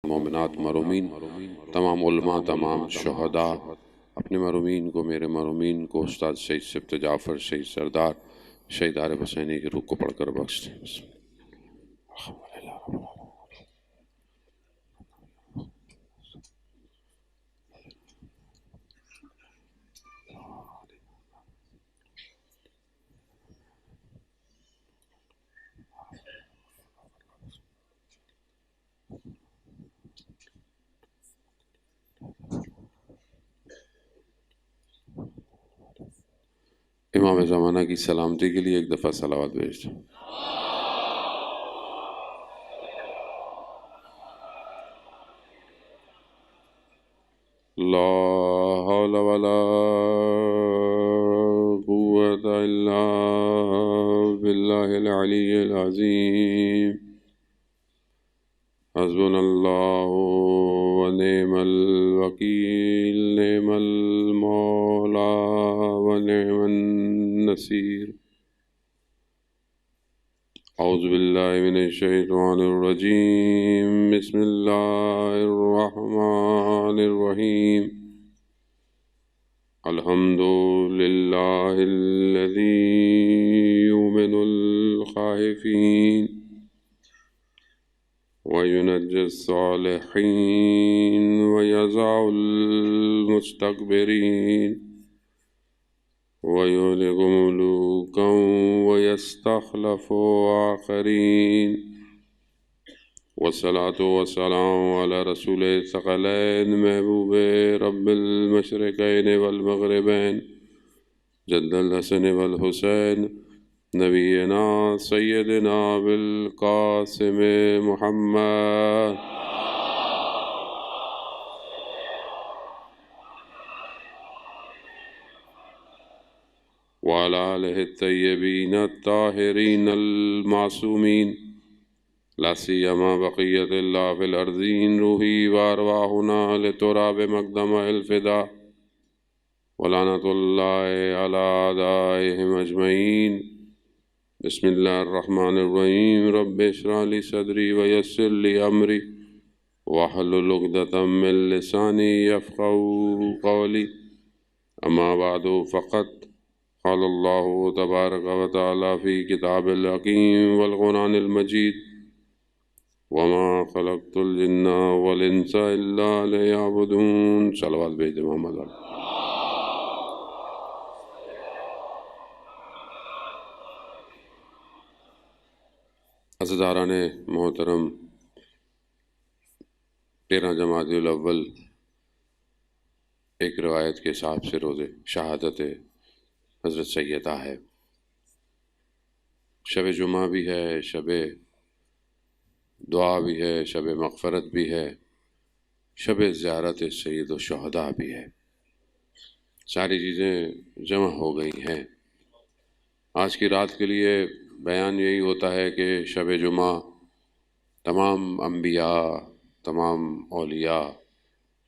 مومنات مرحومین، تمام علماء، تمام شہداء، اپنے مرحومین کو، میرے مرحومین کو، استاد شہید سبت جعفر، شہید سردار، شہید عارف حسینی کی روح کو پڑھ کر بخش دیں۔ امام زمانہ کی سلامتی کے لیے ایک دفعہ صلوات بھیج دیں۔ لا حول ولا قوة الا باللہ العلی العظیم، حسبنا اللہ ونعم الوکیل، نعم المولا ونعم النصیر۔ اعوذ باللہ من الشیطان الرجیم، بسم اللہ الرحمن الرحیم۔ الحمد للہ الذی یؤمن الخائفین وینجی الصالحین ویضع المستکبرین وَيُهْلِكُ مُلُوكًا وَيَسْتَخْلَفُ آخَرِينَ، والصلاة والسلام على رسول الثقلين محبوب رب المشرقين والمغربين جد الحسن والحسين، نبينا سيدنا بالقاسم محمد وعلى آلہ الطیبین الطاہرین المعصومین، لا سیما بقیت اللہ فی الارضین، روحی وارواحنا لتراب مقدم الفدا، ولعنۃ اللہ علی اعدائہم اجمعین۔ بسم اللہ الرحمن الرحیم، رب اشرح لی صدری ویسر لی امری واحلل عقدۃ من لسانی یفقہوا قولی، اما بعد فقط قال اللہ تبارک و تعالی فی کتاب الحکیم والقرآن المجید، وما خلقت الجن والانس الا لیعبدون۔ صلوات بھیج دیں محمد۔ عزیزاران محترم، 13 جمادی الاول ایک روایت کے حساب سے روز شہادت حضرت سیدہ ہے، شب جمعہ بھی ہے، شب دعا بھی ہے، شب مغفرت بھی ہے، شب زیارت سید الشہداء بھی ہے، ساری چیزیں جمع ہو گئی ہیں۔ آج کی رات کے لیے بیان یہی ہوتا ہے کہ شب جمعہ تمام انبیاء، تمام اولیاء،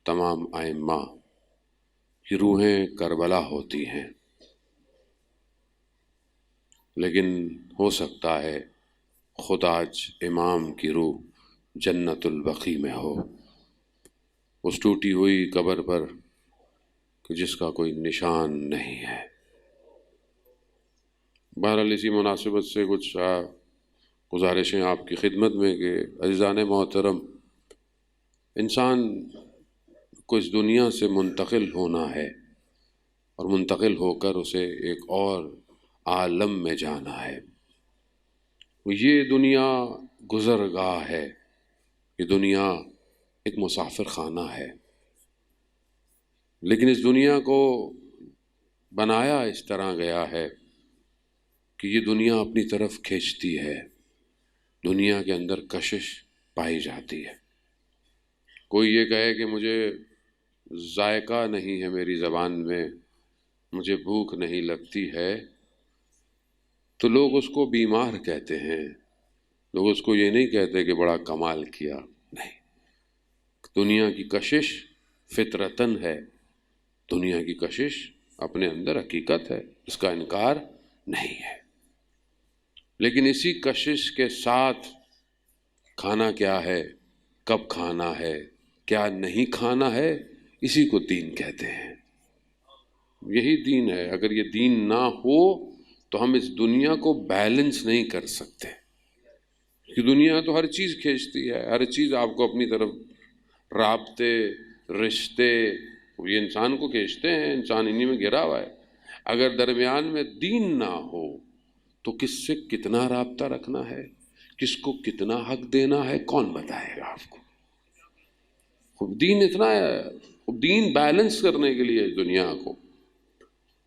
تمام ائمہ کی روحیں کربلا ہوتی ہیں، لیکن ہو سکتا ہے خود آج امام کی روح جنت البقیع میں ہو، اس ٹوٹی ہوئی قبر پر جس کا کوئی نشان نہیں ہے۔ بہرحال اسی مناسبت سے کچھ گزارشیں آپ کی خدمت میں کہ عزیزان محترم، انسان کو اس دنیا سے منتقل ہونا ہے، اور منتقل ہو کر اسے ایک اور عالم میں جانا ہے۔ یہ دنیا گزرگاہ ہے، یہ دنیا ایک مسافر خانہ ہے، لیکن اس دنیا کو بنایا اس طرح گیا ہے کہ یہ دنیا اپنی طرف کھینچتی ہے، دنیا کے اندر کشش پائی جاتی ہے۔ کوئی یہ کہے کہ مجھے ذائقہ نہیں ہے میری زبان میں، مجھے بھوک نہیں لگتی ہے، تو لوگ اس کو بیمار کہتے ہیں، لوگ اس کو یہ نہیں کہتے کہ بڑا کمال کیا، نہیں۔ دنیا کی کشش فطرتاً ہے، دنیا کی کشش اپنے اندر حقیقت ہے، اس کا انکار نہیں ہے، لیکن اسی کشش کے ساتھ کھانا کیا ہے؟ کب کھانا ہے کیا نہیں کھانا ہے، اسی کو دین کہتے ہیں۔ یہی دین ہے۔ اگر یہ دین نہ ہو تو ہم اس دنیا کو بیلنس نہیں کر سکتے، کہ دنیا تو ہر چیز کھینچتی ہے، ہر چیز آپ کو اپنی طرف، رابطے، رشتے، یہ انسان کو کھینچتے ہیں، انسان انہی میں گھرا ہوا ہے۔ اگر درمیان میں دین نہ ہو تو کس سے کتنا رابطہ رکھنا ہے، کس کو کتنا حق دینا ہے، کون بتائے گا آپ کو؟ دین اتنا ہے، دین بیلنس کرنے کے لیے اس دنیا کو،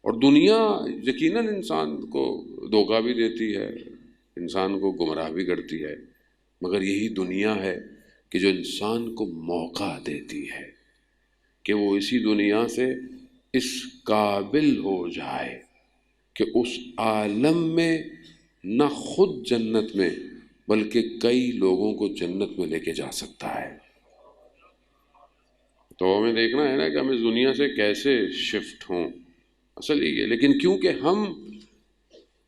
اور دنیا یقیناً انسان کو دھوکہ بھی دیتی ہے، انسان کو گمراہ بھی کرتی ہے، مگر یہی دنیا ہے کہ جو انسان کو موقع دیتی ہے کہ وہ اسی دنیا سے اس قابل ہو جائے کہ اس عالم میں نہ خود جنت میں بلکہ کئی لوگوں کو جنت میں لے کے جا سکتا ہے۔ تو ہمیں دیکھنا ہے نا کہ ہم اس دنیا سے کیسے شفٹ ہوں، اصل یہی ہے۔ لیکن کیونکہ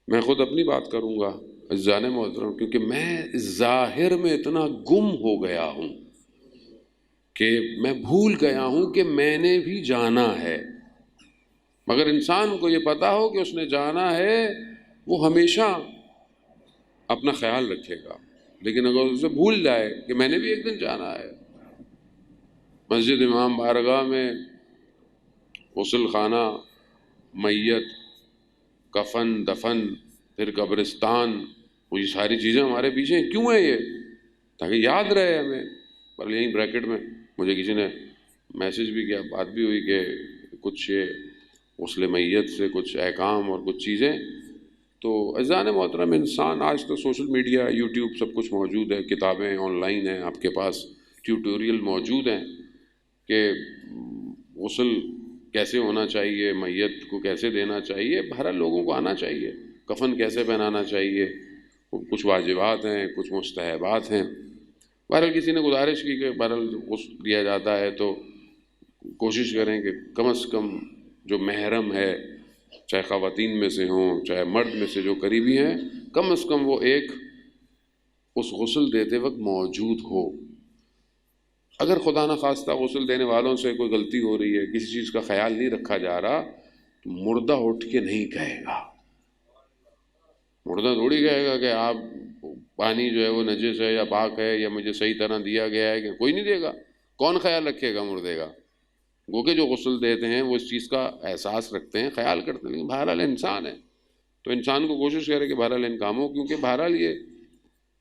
میں خود اپنی بات کروں گا عزیزان محترم، کیونکہ میں ظاہر میں اتنا گم ہو گیا ہوں کہ میں بھول گیا ہوں کہ میں نے بھی جانا ہے۔ مگر انسان کو یہ پتا ہو کہ اس نے جانا ہے، وہ ہمیشہ اپنا خیال رکھے گا، لیکن اگر اسے بھول جائے کہ میں نے بھی ایک دن جانا ہے، مسجد امام بارگاہ میں غسل خانہ، میت، کفن، دفن، پھر قبرستان، وہ یہ ساری چیزیں ہمارے پیچھے کیوں ہیں؟ یہ تاکہ یاد رہے ہمیں۔ پر یہیں بریکٹ میں مجھے کسی نے میسج بھی کیا، بات بھی ہوئی کہ کچھ یہ غسل میت سے کچھ احکام اور کچھ چیزیں، تو عزیزان محترم، انسان آج تو سوشل میڈیا، یوٹیوب سب کچھ موجود ہے، کتابیں آن لائن ہیں، آپ کے پاس ٹیوٹوریل موجود ہیں کہ غسل کیسے ہونا چاہیے، میت کو کیسے دینا چاہیے، بہرحال لوگوں کو آنا چاہیے، کفن کیسے پہنانا چاہیے، کچھ واجبات ہیں، کچھ مستحبات ہیں۔ بہرحال کسی نے گزارش کی کہ بہرحال غسل دیا جاتا ہے تو کوشش کریں کہ کم از کم جو محرم ہے، چاہے خواتین میں سے ہوں چاہے مرد میں سے جو قریبی ہیں، کم از کم وہ ایک اس غسل دیتے وقت موجود ہو۔ اگر خدا نخواستہ غسل دینے والوں سے کوئی غلطی ہو رہی ہے، کسی چیز کا خیال نہیں رکھا جا رہا، تو مردہ اٹھ کے نہیں کہے گا، مردہ تھوڑی کہے گا کہ آپ پانی جو ہے وہ نجس ہے یا پاک ہے یا مجھے صحیح طرح دیا گیا ہے، کہ کوئی نہیں دے گا۔ کون خیال رکھے گا مردے کا؟ گو کہ جو غسل دیتے ہیں وہ اس چیز کا احساس رکھتے ہیں، خیال کرتے ہیں، لیکن بہرحال انسان ہے تو انسان کو کوشش کرے کہ بہرحال ان کاموں، کیونکہ بہرحال یہ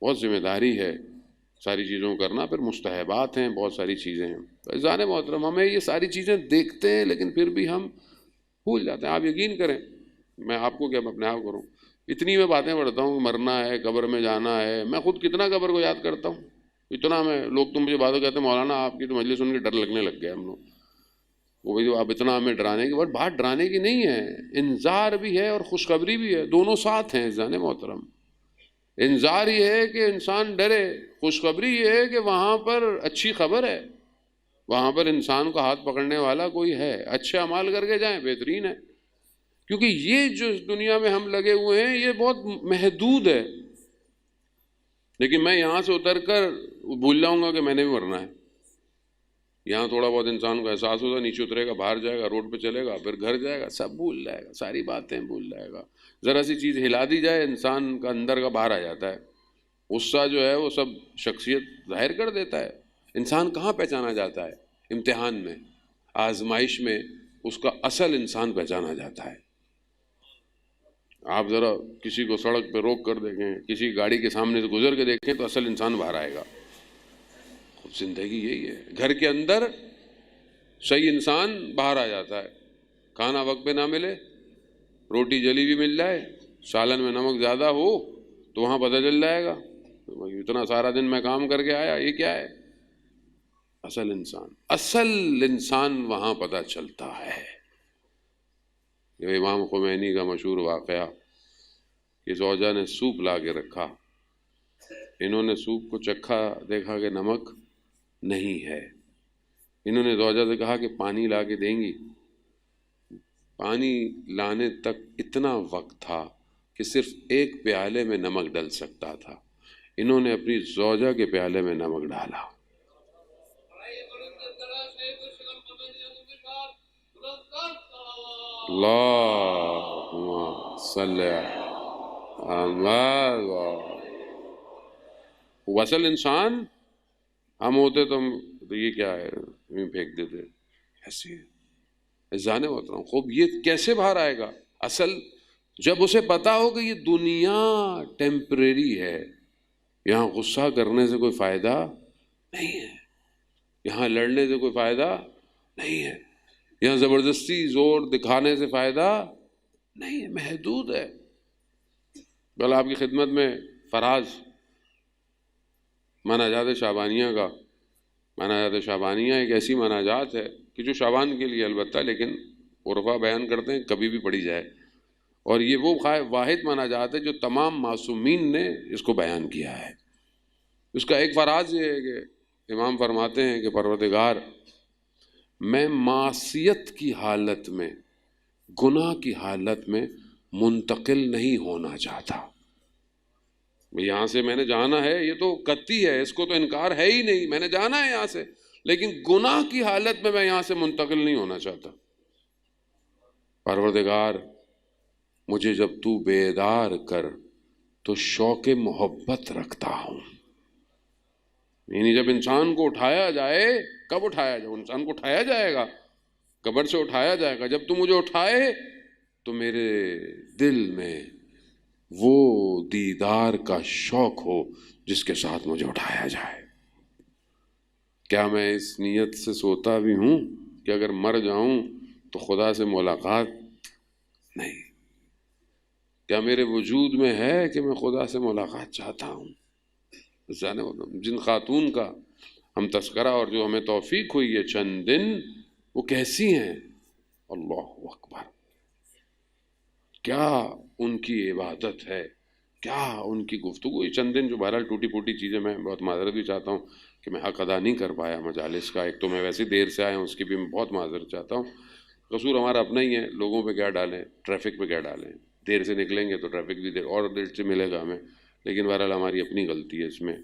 بہت ذمہ داری ہے ساری چیزوں کو کرنا، پھر مستحبات ہیں، بہت ساری چیزیں ہیں۔ عزیزان محترم، ہمیں یہ ساری چیزیں دیکھتے ہیں لیکن پھر بھی ہم بھول جاتے ہیں۔ آپ یقین کریں، میں آپ کو کیا، میں اپنے آپ کروں، اتنی میں باتیں پڑھتا ہوں، مرنا ہے، قبر میں جانا ہے، میں خود کتنا قبر کو یاد کرتا ہوں، اتنا میں، لوگ تو مجھے باتیں کہتے ہیں مولانا آپ کی تو مجلس سن کے ڈر لگنے لگ گیا ہم لوگ، وہ جو آپ اتنا ہمیں ڈرانے کی، بات ڈرانے کی نہیں ہے، انذار بھی ہے اور خوشخبری بھی ہے، دونوں ساتھ ہیں عزیزان محترم۔ انذار یہ ہے کہ انسان ڈرے، خوشخبری یہ ہے کہ وہاں پر اچھی خبر ہے، وہاں پر انسان کو ہاتھ پکڑنے والا کوئی ہے، اچھے اعمال کر کے جائیں، بہترین ہے۔ کیونکہ یہ جو اس دنیا میں ہم لگے ہوئے ہیں یہ بہت محدود ہے، لیکن میں یہاں سے اتر کر بھول جاؤں گا کہ میں نے بھی مرنا ہے۔ یہاں تھوڑا بہت انسان کو احساس ہوگا، نیچے اترے گا، باہر جائے گا، روڈ پہ چلے گا، پھر گھر جائے گا، سب بھول جائے گا، ساری باتیں بھول جائے گا۔ ذرا سی چیز ہلا دی جائے، انسان کا اندر کا باہر آ جاتا ہے، غصہ جو ہے وہ سب شخصیت ظاہر کر دیتا ہے۔ انسان کہاں پہچانا جاتا ہے؟ امتحان میں، آزمائش میں اس کا اصل انسان پہچانا جاتا ہے۔ آپ ذرا کسی کو سڑک پہ روک کر دیکھیں، کسی گاڑی کے سامنے سے گزر کے دیکھیں تو اصل انسان باہر آئے گا۔ زندگی یہی ہے، گھر کے اندر صحیح انسان باہر آ جاتا ہے، کھانا وقت پہ نہ ملے، روٹی جلی ہوئی مل جائے، سالن میں نمک زیادہ ہو تو وہاں پتہ چل جائے گا اتنا سارا دن میں کام کر کے آیا، یہ کیا ہے؟ اصل انسان وہاں پتہ چلتا ہے۔ یہ امام خمینی کا مشہور واقعہ کہ زوجہ نے سوپ لا کے رکھا، انہوں نے سوپ کو چکھا، دیکھا کہ نمک نہیں ہے، انہوں نے زوجہ سے کہا کہ پانی لا کے دیں گی؟ پانی لانے تک اتنا وقت تھا کہ صرف ایک پیالے میں نمک ڈل سکتا تھا، انہوں نے اپنی زوجہ کے پیالے میں نمک ڈالا، اللہم صلی اللہ. وصل انسان ہم ہوتے تو یہ کیا ہے پھینک دیتے. ایسی ہے جانے محترم خوب یہ کیسے باہر آئے گا؟ اصل جب اسے پتا ہو کہ یہ دنیا ٹیمپریری ہے، یہاں غصہ کرنے سے کوئی فائدہ نہیں ہے، یہاں لڑنے سے کوئی فائدہ نہیں ہے، یہاں زبردستی زور دکھانے سے فائدہ نہیں ہے، محدود ہے. کل آپ کی خدمت میں فراز مناجات شعبانیہ کا، مناجات شعبانیہ ایک ایسی مناجات ہے کہ جو شعبان کے لیے البتہ، لیکن عرفا بیان کرتے ہیں کبھی بھی پڑھی جائے، اور یہ وہ واحد مناجات ہے جو تمام معصومین نے اس کو بیان کیا ہے. اس کا ایک فراز یہ ہے کہ امام فرماتے ہیں کہ پروردگار میں معصیت کی حالت میں، گناہ کی حالت میں منتقل نہیں ہونا چاہتا. یہاں سے میں نے جانا ہے، یہ تو قطعی ہے، اس کو تو انکار ہے ہی نہیں، میں نے جانا ہے یہاں سے، لیکن گناہ کی حالت میں یہاں سے منتقل نہیں ہونا چاہتا. پروردگار مجھے جب تو بیدار کر تو شوق محبت رکھتا ہوں. یعنی جب انسان کو اٹھایا جائے، کب اٹھایا جائے؟ انسان کو اٹھایا جائے گا، قبر سے اٹھایا جائے گا. جب تو مجھے اٹھائے تو میرے دل میں وہ دیدار کا شوق ہو جس کے ساتھ مجھے اٹھایا جائے. کیا میں اس نیت سے سوتا بھی ہوں کہ اگر مر جاؤں تو خدا سے ملاقات نہیں؟ کیا میرے وجود میں ہے کہ میں خدا سے ملاقات چاہتا ہوں؟ جن خاتون کا ہم تذکرہ اور جو ہمیں توفیق ہوئی ہے چند دن، وہ کیسی ہیں؟ اللہ اکبر، کیا ان کی عبادت ہے، کیا ان کی گفتگو. یہ چند دن جو بہرحال ٹوٹی پھوٹی چیزیں، میں بہت معذرت بھی چاہتا ہوں کہ میں حق ادا نہیں کر پایا مجالس کا. ایک تو میں ویسے دیر سے آیا ہوں، اس کی بھی میں بہت معذرت چاہتا ہوں. قصور ہمارا اپنا ہی ہے، لوگوں پہ کیا ڈالیں، ٹریفک پہ کیا ڈالیں. دیر سے نکلیں گے تو ٹریفک بھی دیر سے ملے گا ہمیں، لیکن بہرحال ہماری اپنی غلطی ہے اس میں.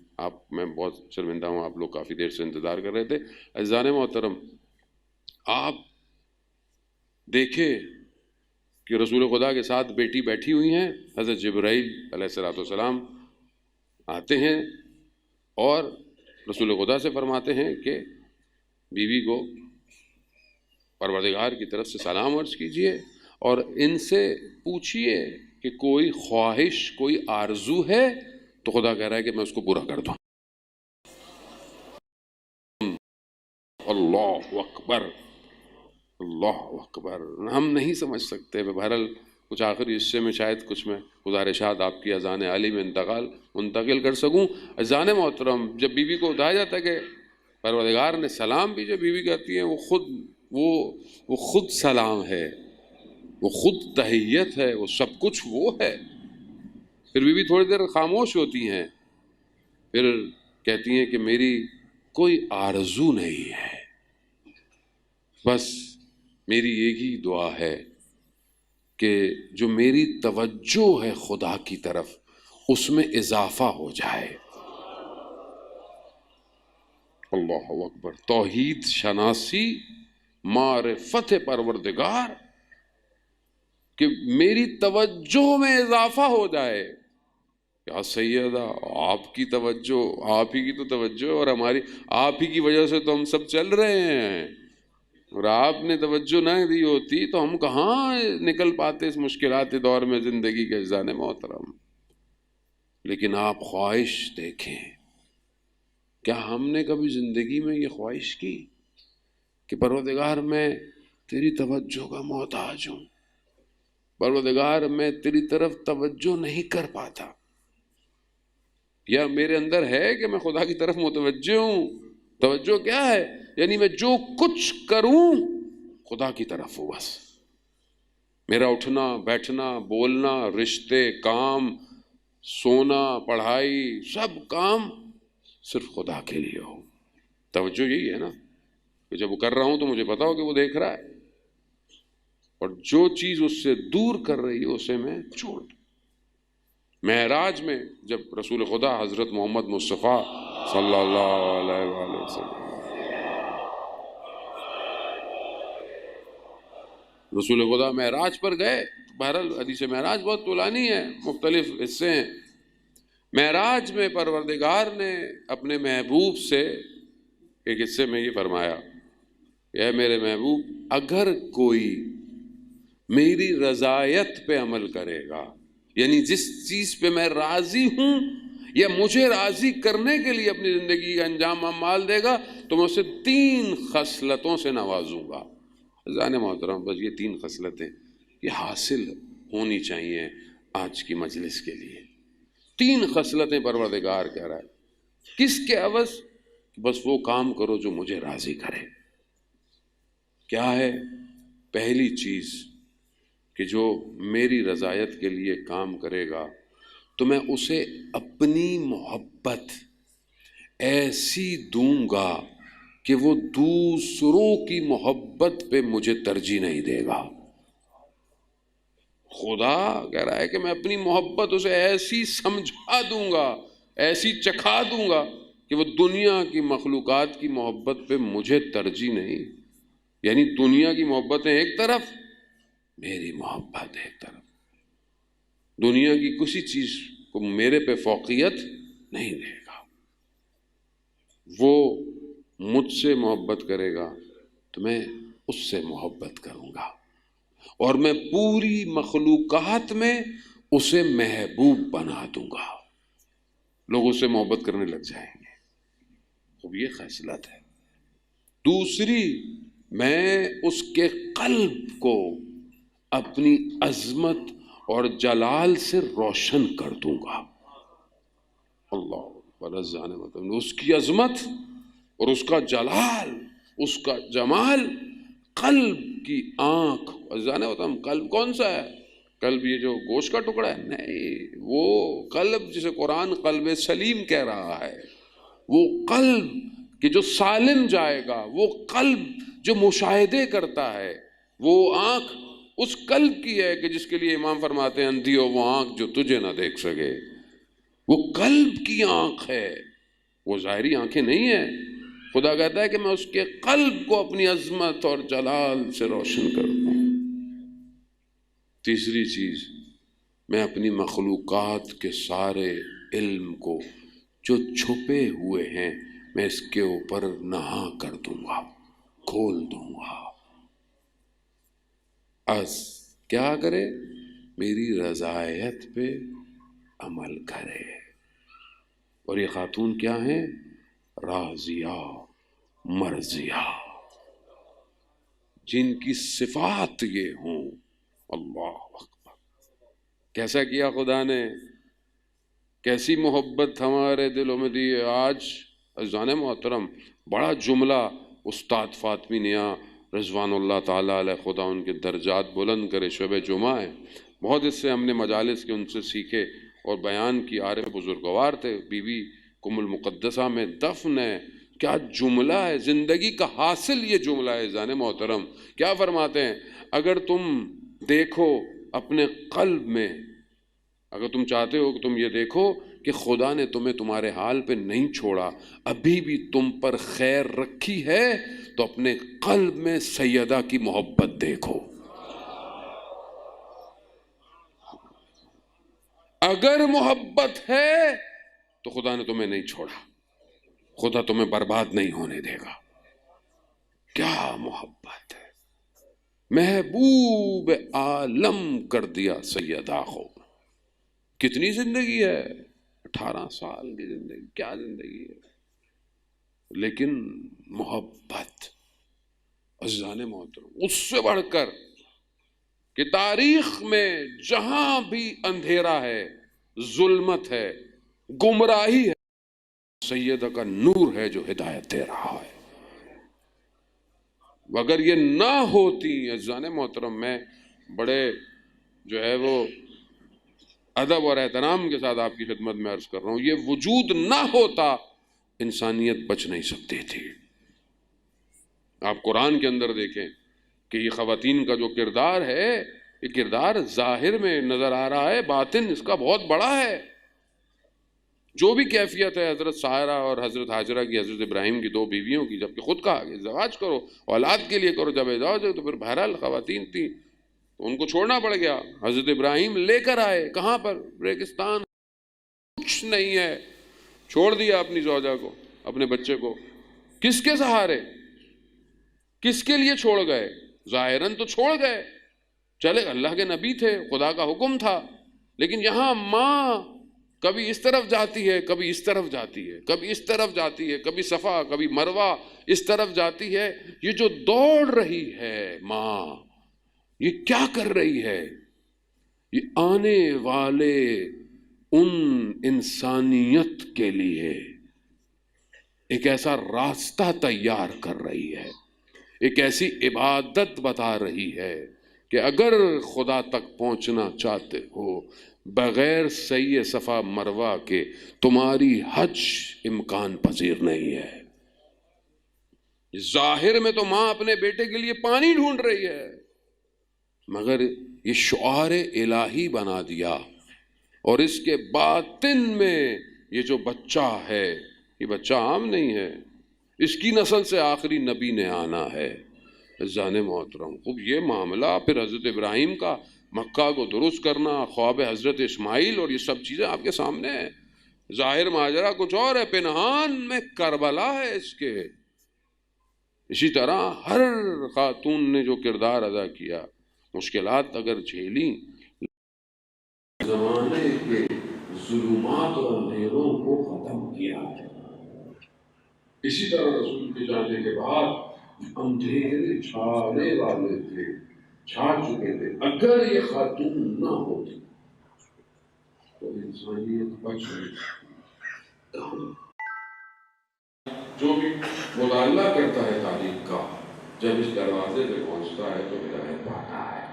میں بہت شرمندہ ہوں، آپ لوگ کافی دیر سے انتظار کر رہے تھے. عزیزان محترم، آپ دیکھیں کہ رسول خدا کے ساتھ بیٹی بیٹھی ہوئی ہیں، حضرت جبرائیل علیہ السلام آتے ہیں اور رسول خدا سے فرماتے ہیں کہ بیوی کو پروردگار کی طرف سے سلام عرض کیجئے اور ان سے پوچھئے کہ کوئی خواہش، کوئی آرزو ہے تو خدا کہہ رہا ہے کہ میں اس کو پورا کر دوں. اللہ اکبر، اللہ اکبر. ہم نہیں سمجھ سکتے. بہرحال کچھ آخری حصے میں شاید کچھ میں گزارشات آپ کی اذان عالی میں منتقل کر سکوں. اذان محترم، جب بیوی کو اٹھایا جاتا ہے کہ پروردگار نے سلام بھی، جب بیوی کہتی ہیں وہ خود سلام ہے، وہ خود تحیت ہے، وہ سب کچھ وہ ہے. پھر بیوی تھوڑی دیر خاموش ہوتی ہیں، پھر کہتی ہیں کہ میری کوئی آرزو نہیں ہے، بس میری ایک ہی دعا ہے کہ جو میری توجہ ہے خدا کی طرف اس میں اضافہ ہو جائے. اللہ اکبر. توحید شناسی، معرفت پروردگار، کہ میری توجہ میں اضافہ ہو جائے. یا سیدہ، آپ کی توجہ، آپ ہی کی تو توجہ، اور ہماری آپ ہی کی وجہ سے تو ہم سب چل رہے ہیں، اور آپ نے توجہ نہ دی ہوتی تو ہم کہاں نکل پاتے اس مشکلات دور میں زندگی کے. عزیزان محترم، لیکن آپ خواہش دیکھیں، کیا ہم نے کبھی زندگی میں یہ خواہش کی کہ پروردگار میں تیری توجہ کا محتاج ہوں، پروردگار میں تیری طرف توجہ نہیں کر پاتا؟ یا میرے اندر ہے کہ میں خدا کی طرف متوجہ ہوں؟ توجہ کیا ہے؟ یعنی میں جو کچھ کروں خدا کی طرف ہو. بس میرا اٹھنا بیٹھنا بولنا، رشتے، کام، سونا، پڑھائی، سب کام صرف خدا کے لیے ہو. توجہ یہی ہے نا کہ جب وہ کر رہا ہوں تو مجھے پتا ہو کہ وہ دیکھ رہا ہے، اور جو چیز اس سے دور کر رہی ہے اسے میں چھوڑ دوں. معراج میں جب رسول خدا حضرت محمد مصطفیٰ صلی اللہ علیہ وآلہ وسلم رسول خدا معراج پر گئے، بہرحال حدیث معراج بہت طولانی ہے، مختلف حصے ہیں۔ معراج میں پروردگار نے اپنے محبوب سے ایک حصے میں یہ فرمایا، اے میرے محبوب، اگر کوئی میری رضایت پہ عمل کرے گا، یعنی جس چیز پہ میں راضی ہوں یا مجھے راضی کرنے کے لیے اپنی زندگی کا انجام مال دے گا، تو میں اسے 3 خصلتوں سے نوازوں گا۔ عزیزان محترم، بس یہ 3 خصلتیں یہ حاصل ہونی چاہیے آج کی مجلس کے لیے۔ 3 خصلتیں پروردگار کہہ رہا ہے، کس کے عوض؟ بس وہ کام کرو جو مجھے راضی کرے۔ کیا ہے؟ پہلی چیز کہ جو میری رضایت کے لیے کام کرے گا تو میں اسے اپنی محبت ایسی دوں گا کہ وہ دوسروں کی محبت پہ مجھے ترجیح نہیں دے گا۔ خدا کہہ رہا ہے کہ میں اپنی محبت اسے ایسی سمجھا دوں گا، ایسی چکھا دوں گا کہ وہ دنیا کی مخلوقات کی محبت پہ مجھے ترجیح نہیں، یعنی دنیا کی محبتیں ایک طرف، میری محبت ایک طرف۔ دنیا کی کسی چیز کو میرے پہ فوقیت نہیں دے گا۔ وہ مجھ سے محبت کرے گا تو میں اس سے محبت کروں گا، اور میں پوری مخلوقات میں اسے محبوب بنا دوں گا، لوگ اسے محبت کرنے لگ جائیں گے۔ اب یہ خصلت ہے۔ دوسری، میں اس کے قلب کو اپنی عظمت اور جلال سے روشن کر دوں گا۔ اللہ مطلب اس کی عظمت اور اس کا جلال، اس کا جمال قلب کی آنکھ۔ عزیزان محترم، قلب کون سا ہے؟ قلب یہ جو گوشت کا ٹکڑا ہے؟ نہیں، وہ قلب جسے قرآن قلب سلیم کہہ رہا ہے، وہ قلب کہ جو سالم جائے گا، وہ قلب جو مشاہدے کرتا ہے، وہ آنکھ اس قلب کی ہے کہ جس کے لیے امام فرماتے ہیں اندھی ہو وہ آنکھ جو تجھے نہ دیکھ سکے۔ وہ قلب کی آنکھ ہے، وہ ظاہری آنکھیں نہیں ہیں۔ خدا کہتا ہے کہ میں اس کے قلب کو اپنی عظمت اور جلال سے روشن کر دوں۔ تیسری چیز، میں اپنی مخلوقات کے سارے علم کو جو چھپے ہوئے ہیں میں اس کے اوپر نہا کر دوں گا، کھول دوں گا۔ از کیا کرے؟ میری رضایت پہ عمل کرے۔ اور یہ خاتون کیا ہیں؟ راضیہ مرضیہ، جن کی صفات یہ ہوں۔ اللہ اکبر! کیسا کیا خدا نے، کیسی محبت ہمارے دلوں میں دی ہے۔ آج عزیزان محترم، بڑا جملہ استاد فاطمی نیا رضوان اللہ تعالیٰ علیہ، خدا ان کے درجات بلند کرے، شب جمعہ ہے، بہت اس سے ہم نے مجالس کے ان سے سیکھے اور بیان کی۔ عارف بزرگوار تھے، بی بی کم المقدسہ میں دفن ہے۔ کیا جملہ ہے، زندگی کا حاصل یہ جملہ ہے عزیزان محترم۔ کیا فرماتے ہیں؟ اگر تم دیکھو اپنے قلب میں، اگر تم چاہتے ہو کہ تم یہ دیکھو کہ خدا نے تمہیں تمہارے حال پہ نہیں چھوڑا، ابھی بھی تم پر خیر رکھی ہے، تو اپنے قلب میں سیدہ کی محبت دیکھو۔ اگر محبت ہے تو خدا نے تمہیں نہیں چھوڑا، خدا تمہیں برباد نہیں ہونے دے گا۔ کیا محبت ہے! محبوب عالم کر دیا سیدہ کو۔ کتنی زندگی ہے؟ 18 سال کی زندگی، کیا زندگی ہے! لیکن محبت عزیزان محترم، اس سے بڑھ کر کہ تاریخ میں جہاں بھی اندھیرا ہے، ظلمت ہے، گمراہی ہے، سیدہ کا نور ہے جو ہدایت دے رہا ہے۔ اگر یہ نہ ہوتی، عزیزان محترم، میں بڑے جو ہے وہ ادب اور احترام کے ساتھ آپ کی خدمت میں عرض کر رہا ہوں، یہ وجود نہ ہوتا، انسانیت بچ نہیں سکتی تھی۔ آپ قرآن کے اندر دیکھیں کہ یہ خواتین کا جو کردار ہے، یہ کردار ظاہر میں نظر آ رہا ہے، باطن اس کا بہت بڑا ہے۔ جو بھی کیفیت ہے حضرت سارہ اور حضرت حاجرہ کی، حضرت ابراہیم کی دو بیویوں کی، جبکہ خود کہا کہ زواج کرو اولاد کے لیے کرو، جب اعزاز ہے تو پھر بہرحال خواتین تھیں تو ان کو چھوڑنا پڑ گیا۔ حضرت ابراہیم لے کر آئے کہاں پر؟ ریگستان، کچھ نہیں ہے، چھوڑ دیا اپنی زوجہ کو، اپنے بچے کو، کس کے سہارے، کس کے لیے چھوڑ گئے؟ ظاہراً تو چھوڑ گئے، چلے اللہ کے نبی تھے، خدا کا حکم تھا، لیکن یہاں ماں کبھی اس طرف جاتی ہے، کبھی اس طرف جاتی ہے، کبھی اس طرف جاتی ہے، کبھی صفا کبھی مروہ، اس طرف جاتی ہے۔ یہ جو دوڑ رہی ہے ماں، یہ کیا کر رہی ہے؟ یہ آنے والے ان انسانیت کے لیے ایک ایسا راستہ تیار کر رہی ہے، ایک ایسی عبادت بتا رہی ہے کہ اگر خدا تک پہنچنا چاہتے ہو بغیر سعی صفا مروہ کے تمہاری حج امکان پذیر نہیں ہے۔ ظاہر میں تو ماں اپنے بیٹے کے لیے پانی ڈھونڈ رہی ہے، مگر یہ شعار الہی بنا دیا، اور اس کے باطن میں یہ جو بچہ ہے، یہ بچہ عام نہیں ہے، اس کی نسل سے آخری نبی نے آنا ہے۔ عزیزان محترم، خوب یہ معاملہ پھر حضرت ابراہیم کا مکہ کو درست کرنا، خواب حضرت اسماعیل، اور یہ سب چیزیں آپ کے سامنے ہیں۔ ظاہر ماجرا کچھ اور ہے، پنہان میں کربلا ہے اس کے۔ اسی طرح ہر خاتون نے جو کردار ادا کیا، مشکلات اگر جھیلیں، زمانے کے ظلمات اور اندھیروں کو ختم کیا ہے۔ اسی طرح رسول کے جانے کے بعد اندھیرے چھانے والے تھے، چھا چکے تھے، اگر یہ خاتون نہ ہوتی تو انسانیت بچ نہیں۔ جو بھی مطالعہ کرتا ہے تاریخ کا، جب اس دروازے پہ پہنچتا ہے تو ہدایت پاتا ہے۔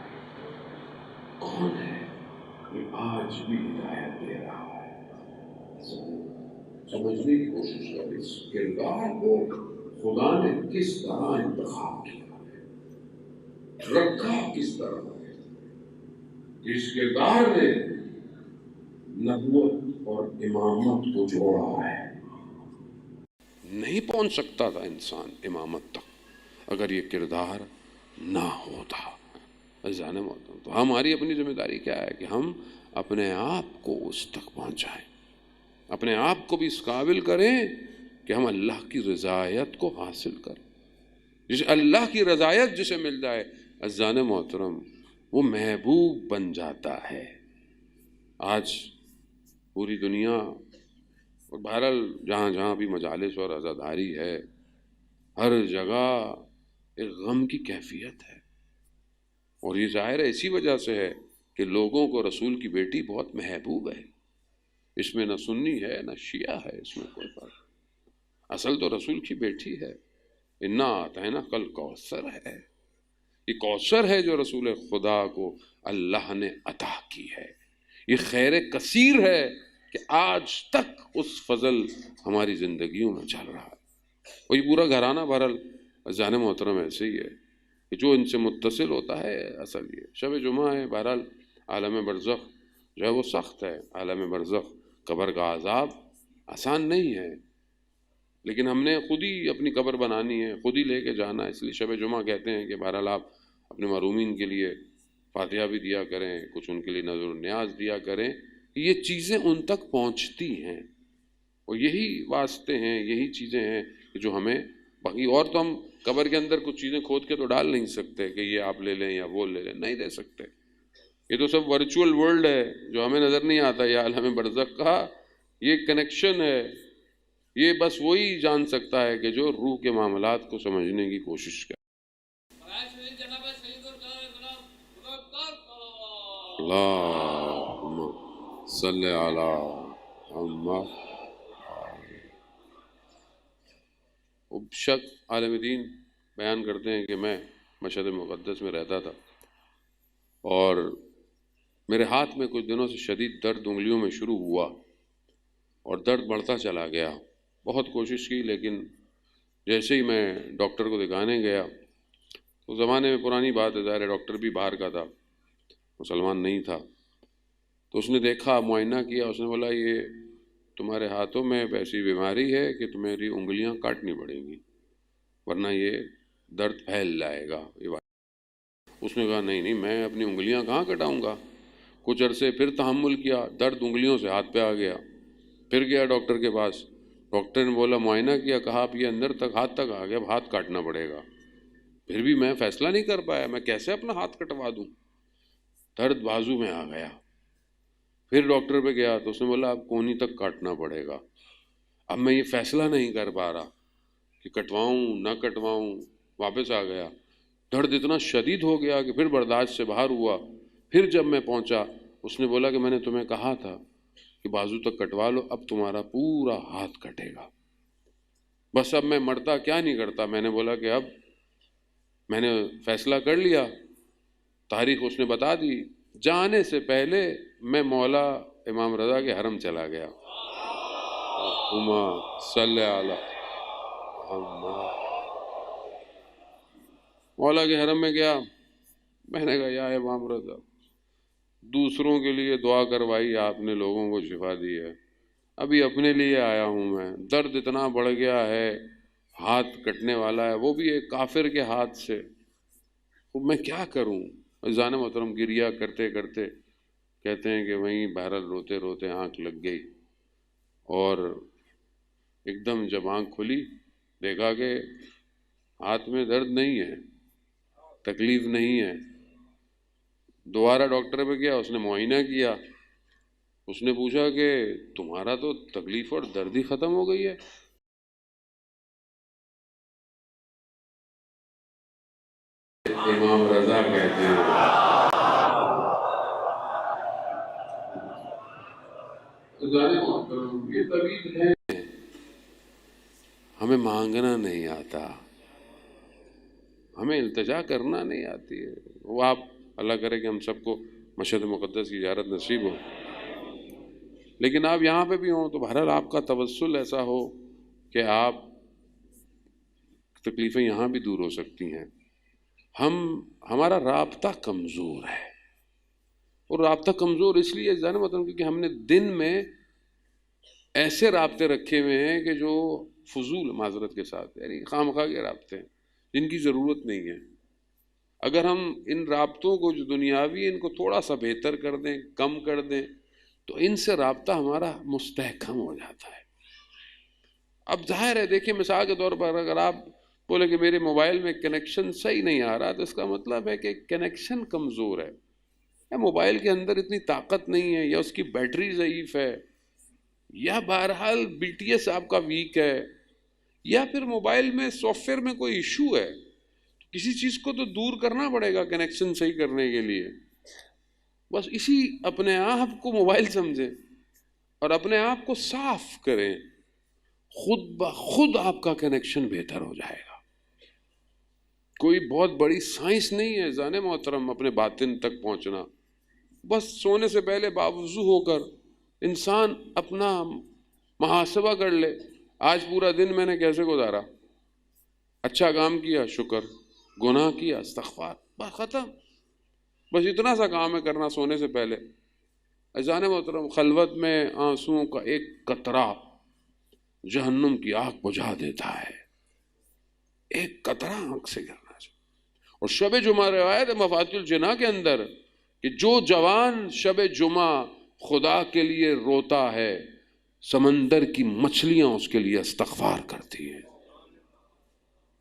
کون ہے یہ آج بھی ہدایت دے رہا ہے؟ سمجھنے کی کوشش کر، اس کردار کو خدا نے کس طرح انتخاب کیا، رکھا کس طرح ہے، اس کردار نے نبوت اور امامت کو جوڑا ہے۔ نہیں پہنچ سکتا تھا انسان امامت تک اگر یہ کردار نہ ہوتا۔ عزیزان محترم، تو ہماری اپنی ذمہ داری کیا ہے کہ ہم اپنے آپ کو اس تک پہنچائیں، اپنے آپ کو بھی اس قابل کریں کہ ہم اللہ کی رضایت کو حاصل کریں۔ جسے اللہ کی رضایت جسے مل جائے عزیزان محترم، وہ محبوب بن جاتا ہے۔ آج پوری دنیا اور بہرحال جہاں جہاں بھی مجالس اور عزاداری ہے، ہر جگہ ایک غم کی کیفیت ہے، اور یہ ظاہر اسی وجہ سے ہے کہ لوگوں کو رسول کی بیٹی بہت محبوب ہے۔ اس میں نہ سنی ہے نہ شیعہ ہے، اس میں کوئی فرق، اصل تو رسول کی بیٹی ہے۔ انا اعطینا کل کوثر ہے، یہ کوثر ہے جو رسول خدا کو اللہ نے عطا کی ہے۔ یہ خیر کثیر ہے کہ آج تک اس فضل ہماری زندگیوں میں چل رہا ہے۔ اور یہ پورا گھرانہ بہرحال جان محترم ایسے ہی ہے کہ جو ان سے متصل ہوتا ہے، اصل یہ شب جمعہ ہے۔ بہرحال عالم برزخ جو ہے وہ سخت ہے، عالم برزخ قبر کا عذاب آسان نہیں ہے، لیکن ہم نے خود ہی اپنی قبر بنانی ہے، خود ہی لے کے جانا ہے۔ اس لیے شب جمعہ کہتے ہیں کہ بہرحال آپ اپنے محرومین کے لیے فاتحہ بھی دیا کریں، کچھ ان کے لیے نظر و نیاز دیا کریں، یہ چیزیں ان تک پہنچتی ہیں، اور یہی واسطے ہیں، یہی چیزیں ہیں کہ جو ہمیں باقی، اور تو ہم قبر کے اندر کچھ چیزیں کھود کے تو ڈال نہیں سکتے کہ یہ آپ لے لیں یا وہ لے لیں، نہیں دے سکتے۔ یہ تو سب ورچوئل ورلڈ ہے جو ہمیں نظر نہیں آتا، یا عالم برزخ کا یہ کنیکشن ہے، یہ بس وہی جان سکتا ہے کہ جو روح کے معاملات کو سمجھنے کی کوشش کرے۔ اللہم صلی علی محمد۔ شخص عالم دین بیان کرتے ہیں کہ میں مشہد مقدس میں رہتا تھا، اور میرے ہاتھ میں کچھ دنوں سے شدید درد انگلیوں میں شروع ہوا، اور درد بڑھتا چلا گیا۔ بہت کوشش کی، لیکن جیسے ہی میں ڈاکٹر کو دکھانے گیا، اس زمانے میں پرانی بات ہے، ظاہر ہے ڈاکٹر بھی باہر کا تھا، مسلمان نہیں تھا، تو اس نے دیکھا، معائنہ کیا، اس نے بولا یہ تمہارے ہاتھوں میں ایسی بیماری ہے کہ تمہاری انگلیاں کاٹنی پڑیں گی ورنہ یہ درد پھیل جائے گا. اس نے کہا نہیں میں اپنی انگلیاں کہاں کٹاؤں گا. کچھ عرصے پھر تحمل کیا، درد انگلیوں سے ہاتھ پہ آ گیا. پھر گیا ڈاکٹر کے پاس. ڈاکٹر نے بولا معائنہ کیا، کہا اب یہ اندر تک ہاتھ تک آ گیا، اب ہاتھ کاٹنا پڑے گا. پھر بھی میں فیصلہ نہیں کر پایا، میں کیسے اپنا ہاتھ کٹوا دوں. درد بازو میں آ گیا. پھر ڈاکٹر پہ گیا تو اس نے بولا اب کونی تک کاٹنا پڑے گا. اب میں یہ فیصلہ نہیں کر پا رہا کہ کٹواؤں نہ کٹواؤں. واپس آ گیا. درد اتنا شدید ہو گیا کہ پھر برداشت سے باہر ہوا. پھر جب میں پہنچا اس نے بولا کہ میں نے تمہیں کہا تھا کہ بازو تک کٹوا لو، اب تمہارا پورا ہاتھ کٹے گا. بس اب میں مرتا کیا نہیں کرتا. میں نے بولا کہ اب میں نے فیصلہ کر لیا. تاریخ اس نے بتا دی. جانے سے پہلے میں مولا امام رضا کے حرم چلا گیا. صلی علی محمد. مولا کے حرم میں گیا. میں نے کہا یا امام رضا، دوسروں کے لیے دعا کروائی آپ نے، لوگوں کو شفا دی ہے، ابھی اپنے لیے آیا ہوں میں. درد اتنا بڑھ گیا ہے، ہاتھ کٹنے والا ہے، وہ بھی ایک کافر کے ہاتھ سے. میں کیا کروں. عزیزان محترم گریا کرتے کرتے کہتے ہیں کہ وہیں بہرحال روتے روتے آنکھ لگ گئی. اور ایک دم جب آنکھ کھلی دیکھا کہ ہاتھ میں درد نہیں ہے، تکلیف نہیں ہے. دوبارہ ڈاکٹر پہ گیا، اس نے معائنہ کیا. اس نے پوچھا کہ تمہارا تو تکلیف اور درد ہی ختم ہو گئی ہے. امام رضا کہتے ہیں یہ طبیب ہے. ہمیں مانگنا نہیں آتا، ہمیں التجا کرنا نہیں آتی ہے. وہ آپ اللہ کرے کہ ہم سب کو مشہد مقدس کی زیارت نصیب ہو. لیکن آپ یہاں پہ بھی ہوں تو بہرحال آپ کا توسل ایسا ہو کہ آپ تکلیفیں یہاں بھی دور ہو سکتی ہیں. ہمارا رابطہ کمزور ہے، اور رابطہ کمزور اس لیے جانا مطلب کیونکہ ہم نے دن میں ایسے رابطے رکھے ہوئے ہیں کہ جو فضول، معذرت کے ساتھ، یعنی خواہ کے رابطے ہیں جن کی ضرورت نہیں ہے. اگر ہم ان رابطوں کو جو دنیاوی ان کو تھوڑا سا بہتر کر دیں، کم کر دیں، تو ان سے رابطہ ہمارا مستحکم ہو جاتا ہے. اب ظاہر ہے دیکھیں مثال کے طور پر اگر آپ بولے کہ میرے موبائل میں کنیکشن صحیح نہیں آ رہا، تو اس کا مطلب ہے کہ کنیکشن کمزور ہے، یا موبائل کے اندر اتنی طاقت نہیں ہے، یا اس کی بیٹری ضعیف ہے، یا بہرحال بی ٹی ایس آپ کا ویک ہے، یا پھر موبائل میں سافٹ ویئر میں کوئی ایشو ہے. کسی چیز کو تو دور کرنا پڑے گا کنیکشن صحیح کرنے کے لیے. بس اسی اپنے آپ کو موبائل سمجھیں اور اپنے آپ کو صاف کریں، خود بخود آپ کا کنیکشن بہتر ہو جائے گا. کوئی بہت بڑی سائنس نہیں ہے جانے محترم اپنے باطن تک پہنچنا. بس سونے سے پہلے باوضو ہو کر انسان اپنا محاسبہ کر لے، آج پورا دن میں نے کیسے گزارا. اچھا کام کیا شکر، گناہ کیا استغفار، بس ختم. بس اتنا سا کام ہے کرنا سونے سے پہلے. عزیزان محترم خلوت میں آنسوؤں کا ایک قطرہ جہنم کی آگ بجھا دیتا ہے. ایک قطرہ آنکھ سے گرنا چاہیے. اور شب جمعہ روایت مفاتیح الجناح کے اندر کہ جو جوان شب جمعہ خدا کے لیے روتا ہے، سمندر کی مچھلیاں اس کے لیے استغفار کرتی ہیں،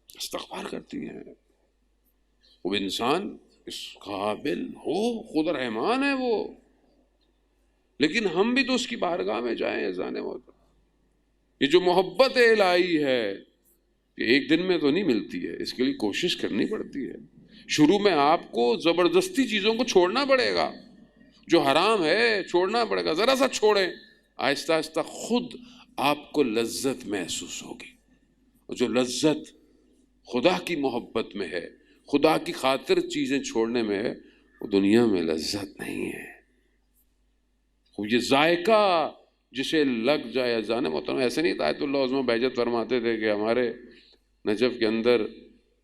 استغفار کرتی ہیں. وہ انسان اس قابل ہو، خود رحمان ہے وہ، لیکن ہم بھی تو اس کی بارگاہ میں جائیں. اذان محترم یہ جو محبت الہی ہے یہ ایک دن میں تو نہیں ملتی ہے، اس کے لیے کوشش کرنی پڑتی ہے. شروع میں آپ کو زبردستی چیزوں کو چھوڑنا پڑے گا، جو حرام ہے چھوڑنا پڑے گا. ذرا سا چھوڑیں، آہستہ آہستہ خود آپ کو لذت محسوس ہوگی. اور جو لذت خدا کی محبت میں ہے، خدا کی خاطر چیزیں چھوڑنے میں ہے، وہ دنیا میں لذت نہیں ہے. یہ ذائقہ جسے لگ جائے جانے محترم. ایسے نہیں آیت اللہ عظمہ بہجت فرماتے تھے کہ ہمارے نجف کے اندر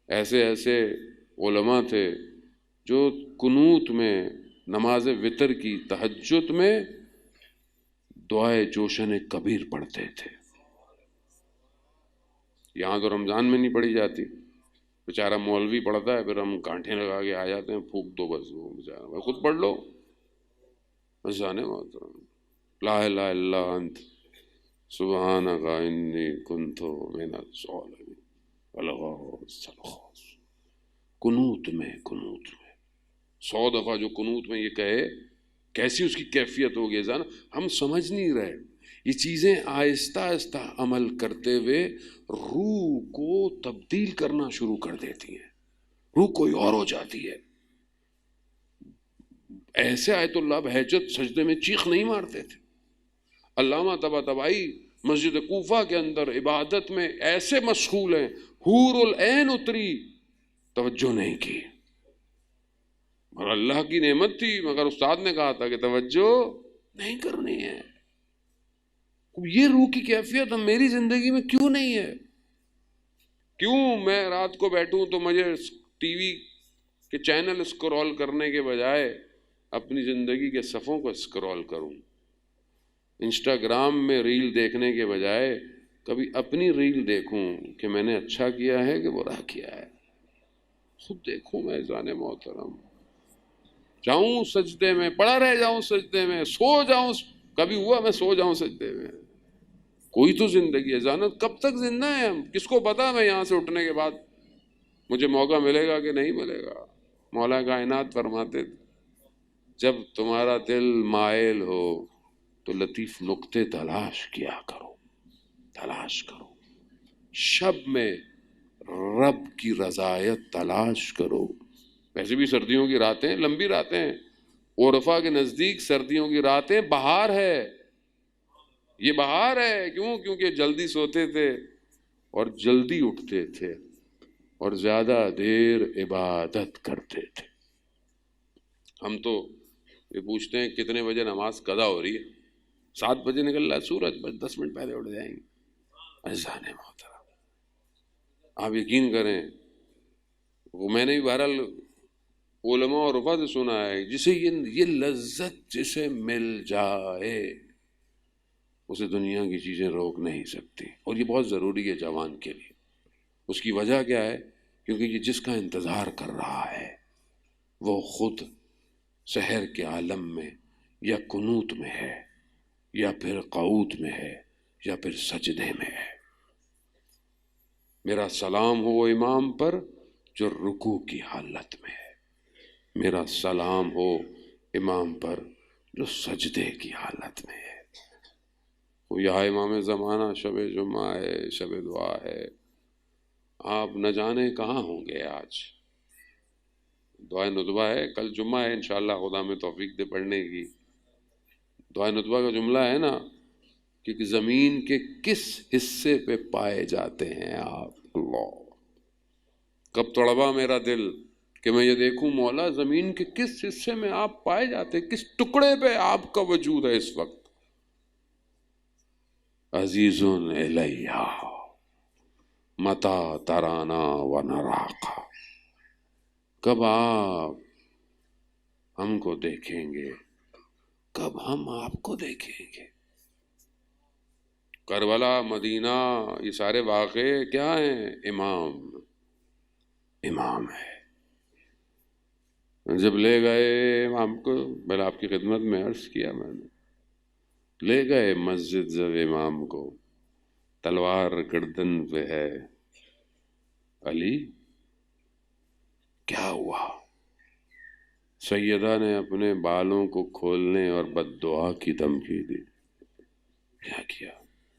ایسے ایسے علماء تھے جو قنوت میں، نماز وتر کی تہجد میں دعائے جوشن کبیر پڑھتے تھے. یہاں تو رمضان میں نہیں پڑھی جاتی، بیچارہ مولوی پڑھتا ہے، پھر ہم کانٹھیں لگا کے آ جاتے ہیں، پھونک دو بس، وہ بیچارہ خود پڑھ لو. عزیزان محترم، لا الہ الا انت سبحانک انی کنت من الظالمین. قنوت میں 100 دفعہ جو قنوت میں یہ کہے، کیسی اس کی کیفیت ہوگی جان. ہم سمجھ نہیں رہے. یہ چیزیں آہستہ آہستہ عمل کرتے ہوئے روح کو تبدیل کرنا شروع کر دیتی ہیں، روح کوئی اور ہو جاتی ہے. ایسے آیت اللہ بہجت سجدے میں چیخ نہیں مارتے تھے. علامہ طباطبائی مسجد کوفہ کے اندر عبادت میں ایسے مشغول ہیں، حور العین اتری، توجہ نہیں کی. اور اللہ کی نعمت تھی، مگر استاد نے کہا تھا کہ توجہ نہیں کرنی ہے. یہ روح کی کیفیت میری زندگی میں کیوں نہیں ہے؟ کیوں میں رات کو بیٹھوں تو مجھے ٹی وی کے چینل اسکرول کرنے کے بجائے اپنی زندگی کے صفوں کو اسکرول کروں، انسٹاگرام میں ریل دیکھنے کے بجائے کبھی اپنی ریل دیکھوں کہ میں نے اچھا کیا ہے کہ برا کیا ہے. خود دیکھوں میں جانے محترم. جاؤں سجدے میں، پڑا رہ جاؤں سجدے میں، سو جاؤں. کبھی ہوا میں سو جاؤں سجدے میں؟ کوئی تو زندگی ہے جانت. کب تک زندہ ہے ہم؟ کس کو پتا میں یہاں سے اٹھنے کے بعد مجھے موقع ملے گا کہ نہیں ملے گا. مولا کائنات فرماتے تھے جب تمہارا دل مائل ہو تو لطیف نقطے تلاش کیا کرو، تلاش کرو. شب میں رب کی رضایت تلاش کرو. ویسے بھی سردیوں کی راتیں لمبی راتیں ہیں. عرفہ کے نزدیک سردیوں کی راتیں بہار ہے. یہ بہار ہے. کیوں؟ کیونکہ جلدی سوتے تھے اور جلدی اٹھتے تھے اور زیادہ دیر عبادت کرتے تھے. ہم تو یہ پوچھتے ہیں کتنے بجے نماز قضا ہو رہی ہے؟ 7 بجے نکل رہا ہے سورج، بس 10 منٹ پہلے اٹھ جائیں گے. عزیزان محترم، آپ یقین کریں، وہ میں نے بھی بہرحال علماء اور رفا سے سنا ہے، جسے یہ لذت جسے مل جائے اسے دنیا کی چیزیں روک نہیں سکتی. اور یہ بہت ضروری ہے جوان کے لیے. اس کی وجہ کیا ہے؟ کیونکہ یہ جس کا انتظار کر رہا ہے وہ خود سحر کے عالم میں یا قنوت میں ہے، یا پھر قعود میں ہے، یا پھر سجدے میں ہے. میرا سلام ہو امام پر جو رکوع کی حالت میں ہے، میرا سلام ہو امام پر جو سجدے کی حالت میں ہے. یا امام زمانہ شب جمعہ ہے، شب دعا ہے، آپ نہ جانے کہاں ہوں گے. آج دعائے ندبہ ہے، کل جمعہ ہے، انشاءاللہ خدا میں توفیق دے پڑھنے کی. دعائے ندبہ کا جملہ ہے نا کہ زمین کے کس حصے پہ پائے جاتے ہیں آپ. اللہ، کب تڑپا میرا دل کہ میں یہ دیکھوں مولا زمین کے کس حصے میں آپ پائے جاتے، کس ٹکڑے پہ آپ کا وجود ہے اس وقت. عزیز الیہ متی ترانا و نراقا. کب آپ ہم کو دیکھیں گے، کب ہم آپ کو دیکھیں گے. کربلا، مدینہ، یہ سارے واقعے کیا ہیں؟ امام ہے. جب لے گئے امام کو، میں نے آپ کی خدمت میں عرض کیا، میں نے لے گئے مسجد جب امام کو، تلوار گردن پہ ہے. علی کیا ہوا؟ سیدہ نے اپنے بالوں کو کھولنے اور بد دعا کی دھمکی دی. کیا کیا؟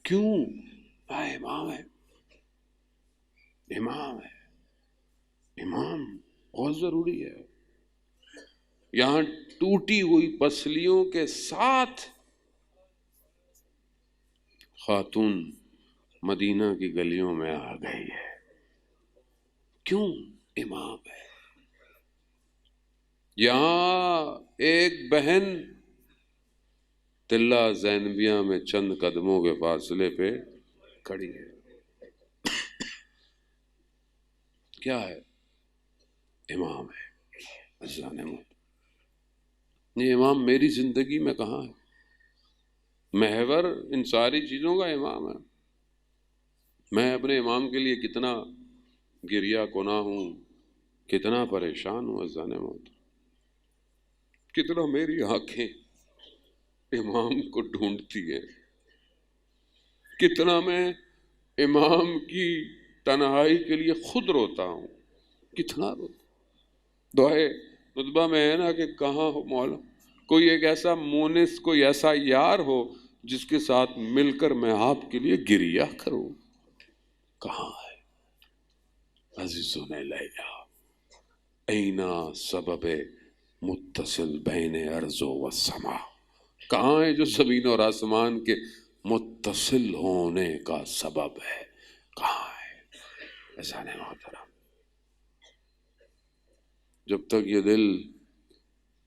کیوں؟ امام ہے، امام ہے. امام بہت ضروری ہے. یہاں ٹوٹی ہوئی پسلیوں کے ساتھ خاتون مدینہ کی گلیوں میں آ گئی ہے. کیوں؟ امام ہے. یہاں ایک بہن تلہ زینبیہ میں چند قدموں کے فاصلے پہ کھڑی ہے. کیا ہے؟ امام ہے. عزیزان محترم، یہ امام میری زندگی میں کہاں ہے؟ محور ان ساری چیزوں کا امام ہے۔ میں اپنے امام کے لیے کتنا گریہ کنا ہوں، کتنا پریشان ہوں اذان موت، کتنا میری آنکھیں امام کو ڈھونڈتی ہیں، کتنا میں امام کی تنہائی کے لیے خود روتا ہوں، کتنا روتا۔ دعائے خطبہ میں ہے نا کہ کہاں ہو مولا، کوئی ایک ایسا مونس، کوئی ایسا یار ہو جس کے ساتھ مل کر میں آپ کے لیے گریہ کروں، کہاں ہے عزیزوں نے لیلا اینا سبب متصل بین ارض و سما، کہاں ہے جو زمین اور آسمان کے متصل ہونے کا سبب ہے، کہاں ہے؟ اذان محترم، جب تک یہ دل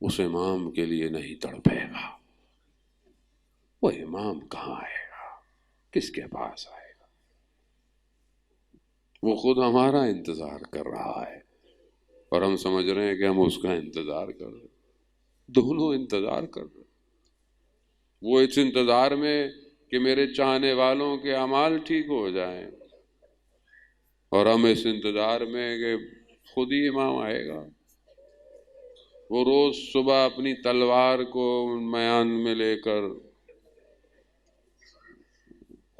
اس امام کے لیے نہیں تڑپے گا، وہ امام کہاں آئے گا، کس کے پاس آئے گا؟ وہ خود ہمارا انتظار کر رہا ہے اور ہم سمجھ رہے ہیں کہ ہم اس کا انتظار کر رہے ہیں، دونوں انتظار کر رہے ہیں۔ وہ اس انتظار میں کہ میرے چاہنے والوں کے اعمال ٹھیک ہو جائیں، اور ہم اس انتظار میں کہ خود ہی امام آئے گا۔ وہ روز صبح اپنی تلوار کو میان میں لے کر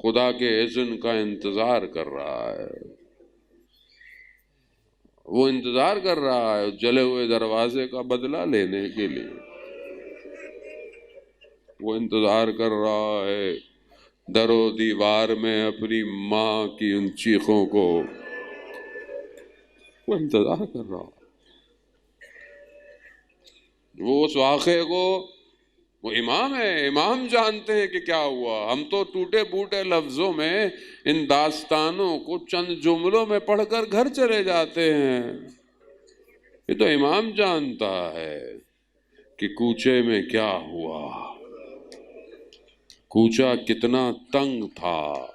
خدا کے اذن کا انتظار کر رہا ہے، وہ انتظار کر رہا ہے جلے ہوئے دروازے کا بدلہ لینے کے لیے، وہ انتظار کر رہا ہے در و دیوار میں اپنی ماں کی ان چیخوں کو، وہ انتظار کر رہا ہے۔ وہ اس واقعے کو، وہ امام ہے، امام جانتے ہیں کہ کیا ہوا، ہم تو ٹوٹے پھوٹے لفظوں میں ان داستانوں کو چند جملوں میں پڑھ کر گھر چلے جاتے ہیں، یہ تو امام جانتا ہے کہ کوچے میں کیا ہوا، کوچا کتنا تنگ تھا،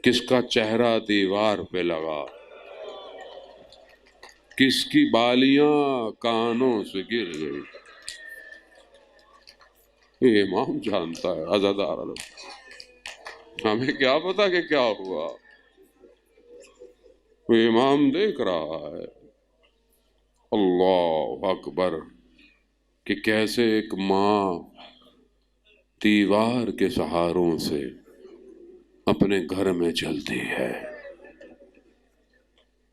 کس کا چہرہ دیوار پہ لگا، کس کی بالیاں کانوں سے گر گئی، یہ امام جانتا ہے۔ عزادار عالم، ہمیں کیا پتا کہ کیا ہوا، وہ امام دیکھ رہا ہے۔ اللہ اکبر، کہ کیسے ایک ماں دیوار کے سہاروں سے اپنے گھر میں چلتی ہے،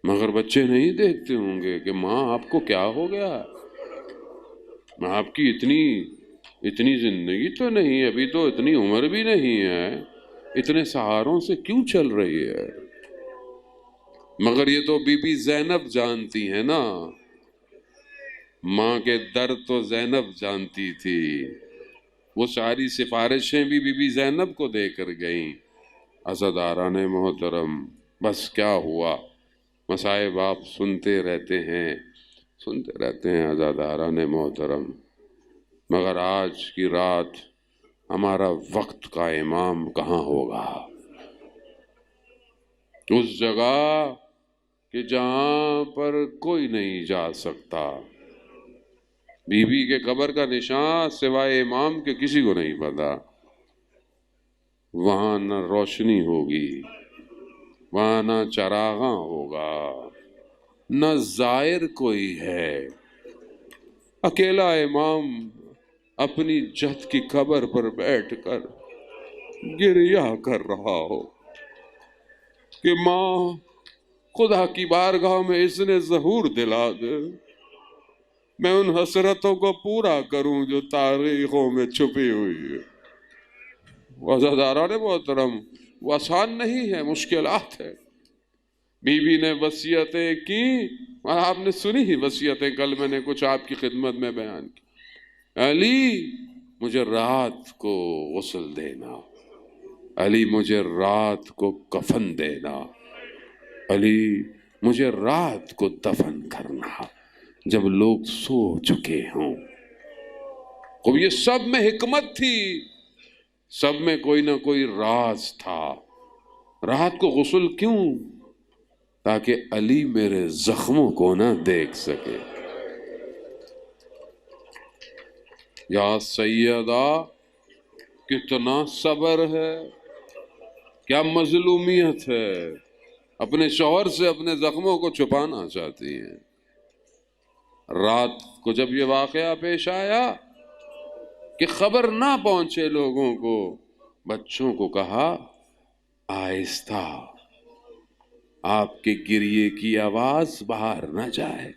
مگر بچے نہیں دیکھتے ہوں گے کہ ماں آپ کو کیا ہو گیا، آپ کی اتنی زندگی تو نہیں، ابھی تو اتنی عمر بھی نہیں ہے، اتنے سہاروں سے کیوں چل رہی ہے؟ مگر یہ تو بی بی زینب جانتی ہے نا، ماں کے درد تو زینب جانتی تھی، وہ ساری سفارشیں بھی بی بی زینب کو دے کر گئیں۔ عزاداران محترم، بس کیا ہوا، مصائب آپ سنتے رہتے ہیں عزاداران محترم، مگر آج کی رات ہمارا وقت کا امام کہاں ہوگا؟ اس جگہ کہ جہاں پر کوئی نہیں جا سکتا، بی بی کے قبر کا نشان سوائے امام کے کسی کو نہیں پتا، وہاں نہ روشنی ہوگی، وہاں نہ چراغاں ہوگا، نہ زائر کوئی ہے، اکیلا امام اپنی جد کی قبر پر بیٹھ کر گریہ کر رہا ہو کہ ماں خدا کی بارگاہ میں اس نے ظہور دلا دے، میں ان حسرتوں کو پورا کروں جو تاریخوں میں چھپی ہوئی ہے۔ عزاداران محترم، وہ آسان نہیں ہے، مشکلات ہے۔ بی بی نے وصیتیں کی، اور آپ نے سنی ہی وصیتیں، کل میں نے کچھ آپ کی خدمت میں بیان کی۔ علی مجھے رات کو غسل دینا، علی مجھے رات کو کفن دینا، علی مجھے رات کو دفن کرنا جب لوگ سو چکے ہوں۔ خوب یہ سب میں حکمت تھی، سب میں کوئی نہ کوئی راز تھا۔ رات کو غسل کیوں؟ تاکہ علی میرے زخموں کو نہ دیکھ سکے۔ یا سیدہ کتنا صبر ہے، کیا مظلومیت ہے، اپنے شوہر سے اپنے زخموں کو چھپانا چاہتی ہیں۔ رات کو جب یہ واقعہ پیش آیا کہ خبر نہ پہنچے لوگوں کو، بچوں کو کہا آہستہ، آپ کے گریے کی آواز باہر نہ جائے۔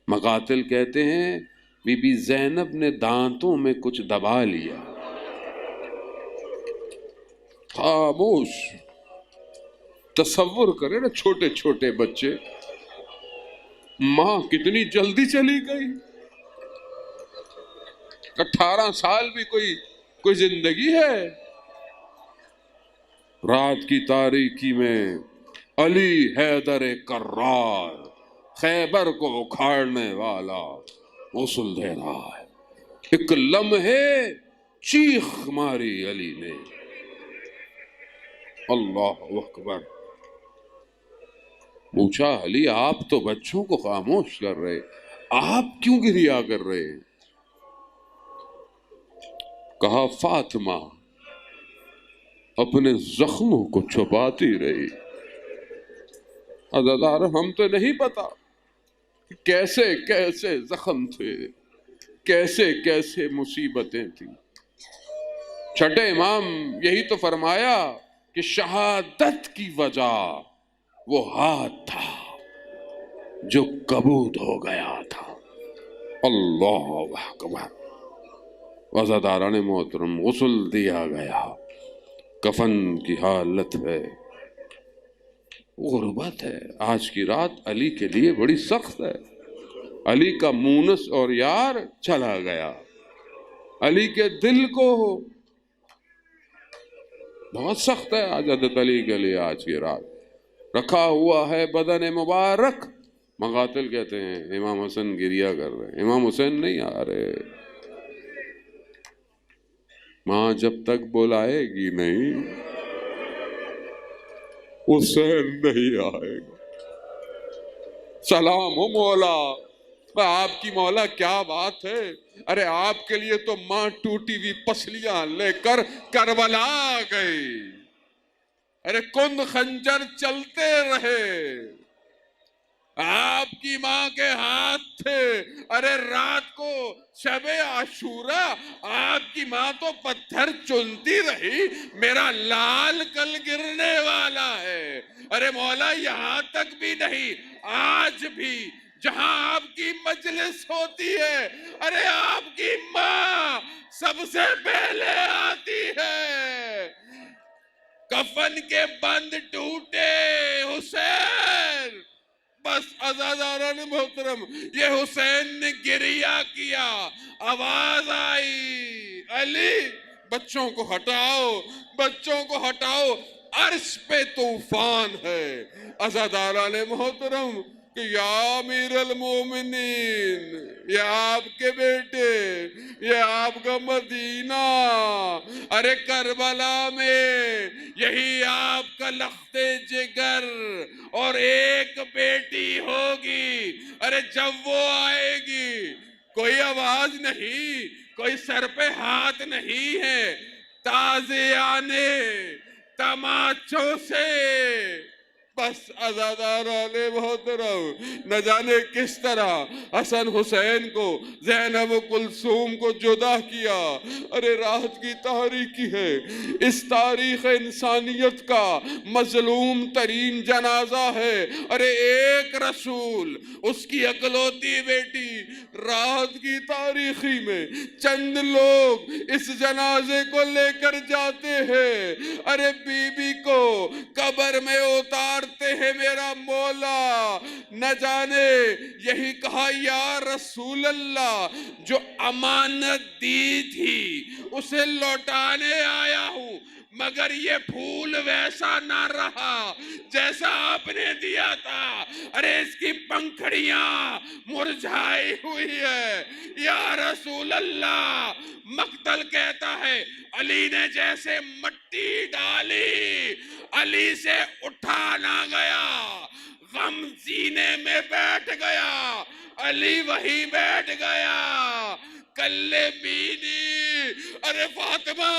مقاتل کہتے ہیں بی بی زینب نے دانتوں میں کچھ دبا لیا، خاموش۔ تصور کرے نا، چھوٹے چھوٹے بچے، ماں کتنی جلدی چلی گئی، 18 سال بھی کوئی زندگی ہے۔ رات کی تاریکی میں علی حیدر کرار، خیبر کو اکھاڑنے والا، غسل دے رہا ہے۔ ایک لمحے چیخ ماری علی نے، اللہ اکبر۔ پوچھا علی آپ تو بچوں کو خاموش کر رہے، آپ کیوں گریا کر رہے؟ کہا فاطمہ اپنے زخموں کو چھپاتی رہی۔ عزادار ہم تو نہیں پتا کیسے کیسے زخم تھے، کیسے کیسے مصیبتیں تھیں۔ چھٹے امام یہی تو فرمایا کہ شہادت کی وجہ وہ ہاتھ تھا جو کبود ہو گیا تھا۔ اللہ اکبر۔ عزاداران محترم، غسل دیا گیا، کفن کی حالت ہے، غربت ہے۔ آج کی رات علی کے لیے بڑی سخت ہے۔ علی کا مونس اور یار چلا گیا، علی کے دل کو بہت سخت ہے آج حضرت علی کے لیے۔ آج کی رات رکھا ہوا ہے بدن مبارک۔ مقاتل کہتے ہیں امام حسن گریا کر رہے ہیں، امام حسین نہیں آ رہے۔ ماں جب تک بلائے گی نہیں حسین نہیں آئے گا۔ سلام ہو مولا، آپ کی مولا کیا بات ہے۔ ارے آپ کے لیے تو ماں ٹوٹی ہوئی پسلیاں لے کر کربلا گئی۔ ارے کند خنجر چلتے رہے، آپ کی ماں کے ہاتھ تھے۔ ارے رات کو شب عاشورہ آپ کی ماں تو پتھر چنتی رہی، میرا لال کل گرنے والا ہے۔ ارے مولا یہاں تک بھی نہیں، آج بھی جہاں آپ کی مجلس ہوتی ہے، ارے آپ کی ماں سب سے پہلے آتی ہے۔ کفن کے بند ٹوٹے حسین، بس عزاداران محترم یہ حسین نے گریہ کیا، آواز آئی علی بچوں کو ہٹاؤ، بچوں کو ہٹاؤ، عرش پہ طوفان ہے۔ عزاداران محترم کہ یا امیر المومنین، یہ آپ کے بیٹے، یہ آپ کا مدینہ، ارے کربلا میں یہی آپ کا لخت جگر، اور ایک بیٹی ہوگی۔ ارے جب وہ آئے گی کوئی آواز نہیں، کوئی سر پہ ہاتھ نہیں ہے، تازیانے تماچوں سے بس عزاداران محترم نہ جانے کس طرح حسن حسین کو، زینب و کلثوم کو جدا کیا۔ ارے رات کی تاریکی ہے، اس تاریخ انسانیت کا مظلوم ترین جنازہ ہے۔ ارے ایک رسول، اس کی اکلوتی بیٹی، رات کی تاریخی میں چند لوگ اس جنازے کو لے کر جاتے ہیں۔ ارے بی بی کو قبر میں اتارتے ہیں میرا مولا، نہ جانے یہی کہا یا رسول اللہ جو امانت دی تھی اسے لوٹانے آیا ہوں، مگر یہ پھول ویسا نہ رہا جیسا آپ نے دیا تھا۔ ارے اس کی پنکھڑیاں مرجھائی ہوئی ہے یا رسول اللہ۔ مقتل کہتا ہے علی نے جیسے مٹی ڈالی، علی سے اٹھا نہ گیا، غم سینے میں بیٹھ گیا، علی وہی بیٹھ گیا۔ کلے بینی ارے فاطمہ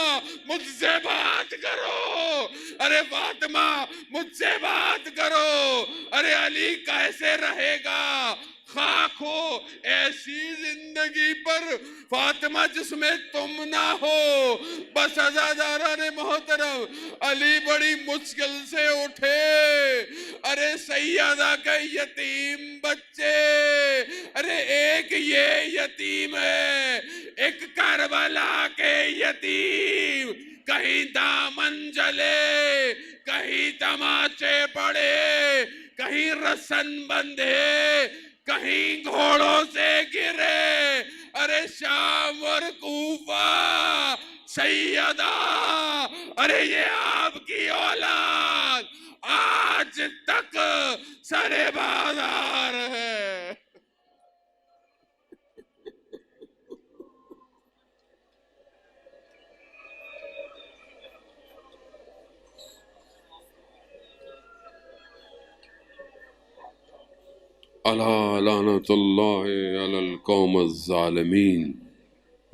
مجھ سے بات کرو، ارے فاطمہ مجھ سے بات کرو، ارے علی کیسے رہے گا، خاک ہو ایسی زندگی پر فاطمہ جس میں تم نہ ہو۔ بس عزاداران محترم، علی بڑی مشکل سے اٹھے، ارے سیدہ کے یتیم بچے، ارے ایک یہ یتیم ہے، ایک کربلا کے یتیم، کہیں دامن جلے، کہیں تماچے پڑے، کہیں رسن بندھے، کہیں گھوڑوں سے گرے، ارے شام اور کوفہ سیدہ، ارے یہ آپ کی اولاد آج تک سرے بازار ہے۔ الا لعنت اللہ علی القوم الظالمین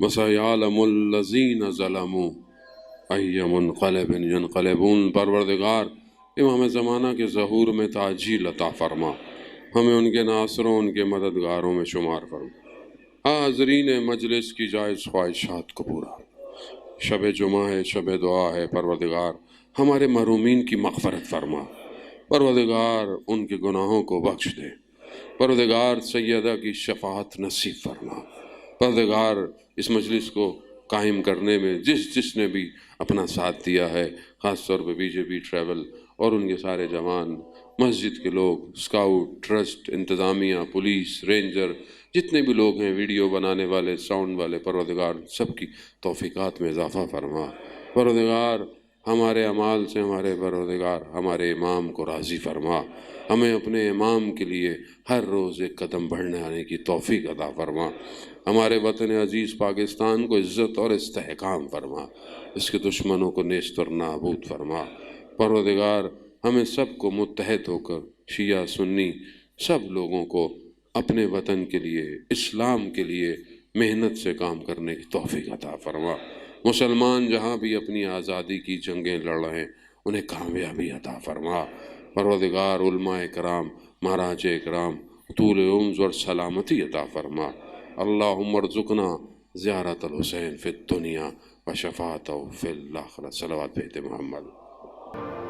وسیعلم الذین ظلموا ای منقلب ینقلبون۔ پروردگار امام زمانہ کے ظہور میں تعجیل عطا فرما، ہمیں ان کے ناصروں ان کے مددگاروں میں شمار فرما۔ حاضرین مجلس کی جائز خواہشات کو پورا، شب جمعہ ہے، شب دعا ہے، پروردگار ہمارے محرومین کی مغفرت فرما، پروردگار ان کے گناہوں کو بخش دے، پروردگار سیدہ کی شفاعت نصیب فرما، پروردگار اس مجلس کو قائم کرنے میں جس نے بھی اپنا ساتھ دیا ہے، خاص طور پہ BJP ٹریول اور ان کے سارے جوان، مسجد کے لوگ، اسکاؤٹ، ٹرسٹ، انتظامیہ، پولیس، رینجر، جتنے بھی لوگ ہیں، ویڈیو بنانے والے، ساؤنڈ والے، پروردگار سب کی توفیقات میں اضافہ فرما، پروردگار ہمارے اعمال سے ہمارے پروردگار ہمارے امام کو راضی فرما، ہمیں اپنے امام کے لیے ہر روز ایک قدم بڑھنے آنے کی توفیق عطا فرما، ہمارے وطن عزیز پاکستان کو عزت اور استحکام فرما، اس کے دشمنوں کو نیست اور نابود فرما، پروردگار ہمیں سب کو متحد ہو کر شیعہ سنی سب لوگوں کو اپنے وطن کے لیے، اسلام کے لیے محنت سے کام کرنے کی توفیق عطا فرما، مسلمان جہاں بھی اپنی آزادی کی جنگیں لڑ رہے ہیں انہیں کامیابی عطا فرما، پروردگار علماء کرام، مہاراج کرام طول عمر اور سلامتی عطا فرما، اللہم ارزقنا زیارت الحسین فی الدنیا و شفاعتہ فی الآخرہ۔ صلوات بھیجتے محمد۔